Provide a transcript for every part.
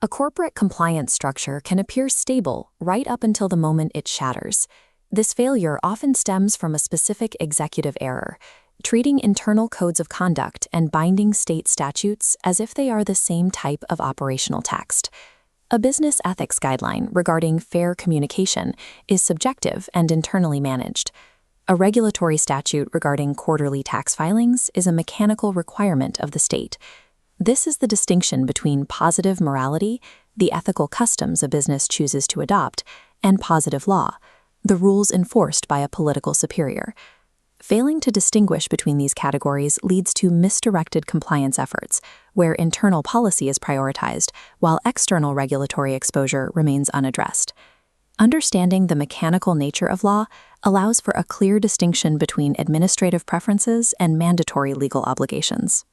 A corporate compliance structure can appear stable right up until the moment it shatters. This failure often stems from a specific executive error, treating internal codes of conduct and binding state statutes as if they are the same type of operational text. A business ethics guideline regarding fair communication is subjective and internally managed. A regulatory statute regarding quarterly tax filings is a mechanical requirement of the state. This is the distinction between positive morality, the ethical customs a business chooses to adopt, and positive law, the rules enforced by a political superior. Failing to distinguish between these categories leads to misdirected compliance efforts, where internal policy is prioritized while external regulatory exposure remains unaddressed. Understanding the mechanical nature of law allows for a clear distinction between administrative preferences and mandatory legal obligations.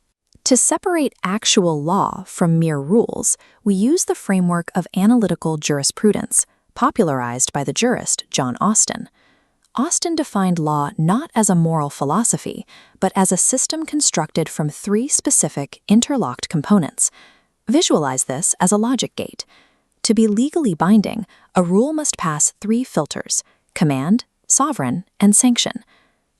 To separate actual law from mere rules, we use the framework of analytical jurisprudence, popularized by the jurist John Austin. Austin defined law not as a moral philosophy, but as a system constructed from three specific, interlocked components. Visualize this as a logic gate. To be legally binding, a rule must pass three filters: command, sovereign, and sanction.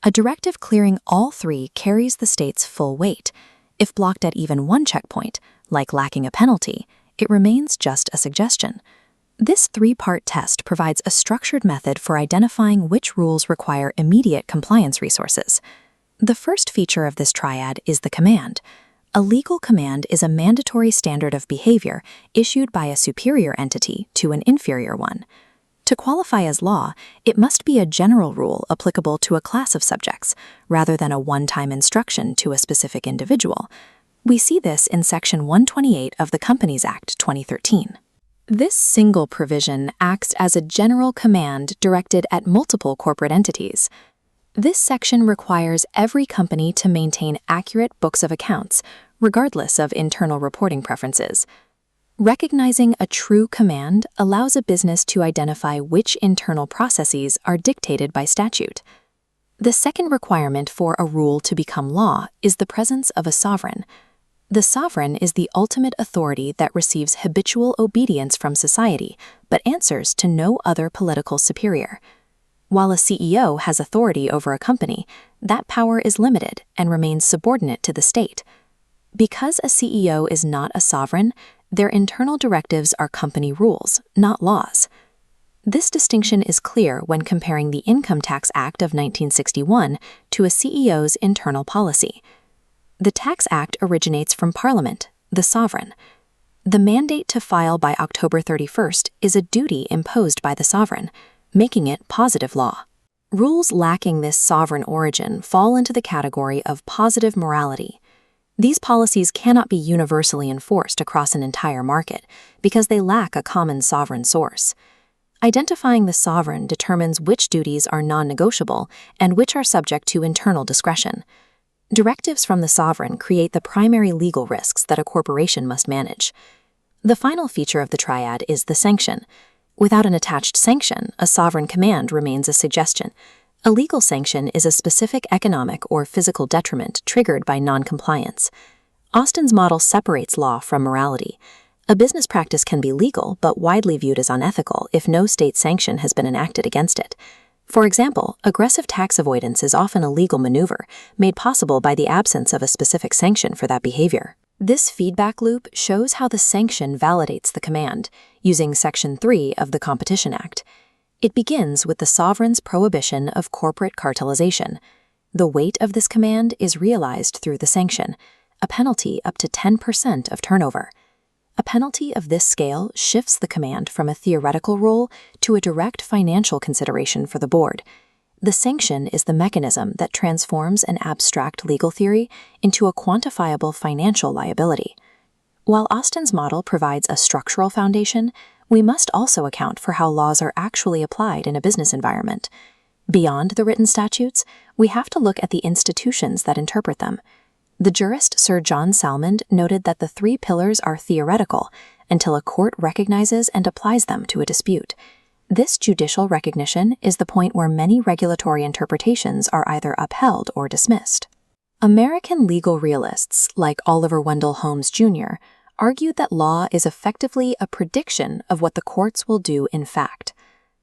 A directive clearing all three carries the state's full weight. If blocked at even one checkpoint, like lacking a penalty, it remains just a suggestion. This three-part test provides a structured method for identifying which rules require immediate compliance resources. The first feature of this triad is the command. A legal command is a mandatory standard of behavior issued by a superior entity to an inferior one. To qualify as law, it must be a general rule applicable to a class of subjects, rather than a one-time instruction to a specific individual. We see this in Section 128 of the Companies Act 2013. This single provision acts as a general command directed at multiple corporate entities. This section requires every company to maintain accurate books of accounts, regardless of internal reporting preferences. Recognizing a true command allows a business to identify which internal processes are dictated by statute. The second requirement for a rule to become law is the presence of a sovereign. The sovereign is the ultimate authority that receives habitual obedience from society, but answers to no other political superior. While a CEO has authority over a company, that power is limited and remains subordinate to the state. Because a CEO is not a sovereign, their internal directives are company rules, not laws. This distinction is clear when comparing the Income Tax Act of 1961 to a CEO's internal policy. The Tax Act originates from Parliament, the sovereign. The mandate to file by October 31st is a duty imposed by the sovereign, making it positive law. Rules lacking this sovereign origin fall into the category of positive morality. These policies cannot be universally enforced across an entire market because they lack a common sovereign source. Identifying the sovereign determines which duties are non-negotiable and which are subject to internal discretion. Directives from the sovereign create the primary legal risks that a corporation must manage. The final feature of the triad is the sanction. Without an attached sanction, a sovereign command remains a suggestion. A legal sanction is a specific economic or physical detriment triggered by non-compliance. Austin's model separates law from morality. A business practice can be legal but widely viewed as unethical if no state sanction has been enacted against it. For example, aggressive tax avoidance is often a legal maneuver, made possible by the absence of a specific sanction for that behavior. This feedback loop shows how the sanction validates the command, using Section 3 of the Competition Act. It begins with the sovereign's prohibition of corporate cartelization. The weight of this command is realized through the sanction, a penalty up to 10% of turnover. A penalty of this scale shifts the command from a theoretical role to a direct financial consideration for the board. The sanction is the mechanism that transforms an abstract legal theory into a quantifiable financial liability. While Austin's model provides a structural foundation, we must also account for how laws are actually applied in a business environment. Beyond the written statutes, we have to look at the institutions that interpret them. The jurist Sir John Salmond noted that the three pillars are theoretical until a court recognizes and applies them to a dispute. This judicial recognition is the point where many regulatory interpretations are either upheld or dismissed. American legal realists, like Oliver Wendell Holmes Jr., argued that law is effectively a prediction of what the courts will do in fact.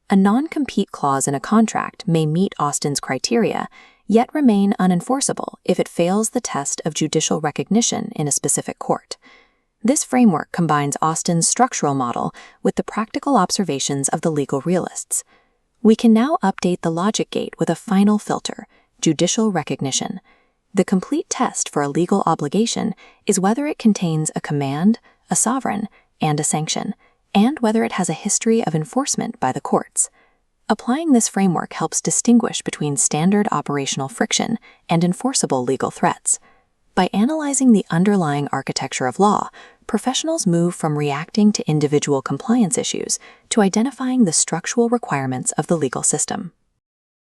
A non-compete clause in a contract may meet Austin's criteria, yet remain unenforceable if it fails the test of judicial recognition in a specific court. This framework combines Austin's structural model with the practical observations of the legal realists. We can now update the logic gate with a final filter: judicial recognition. The complete test for a legal obligation is whether it contains a command, a sovereign, and a sanction, and whether it has a history of enforcement by the courts. Applying this framework helps distinguish between standard operational friction and enforceable legal threats. By analyzing the underlying architecture of law, professionals move from reacting to individual compliance issues to identifying the structural requirements of the legal system.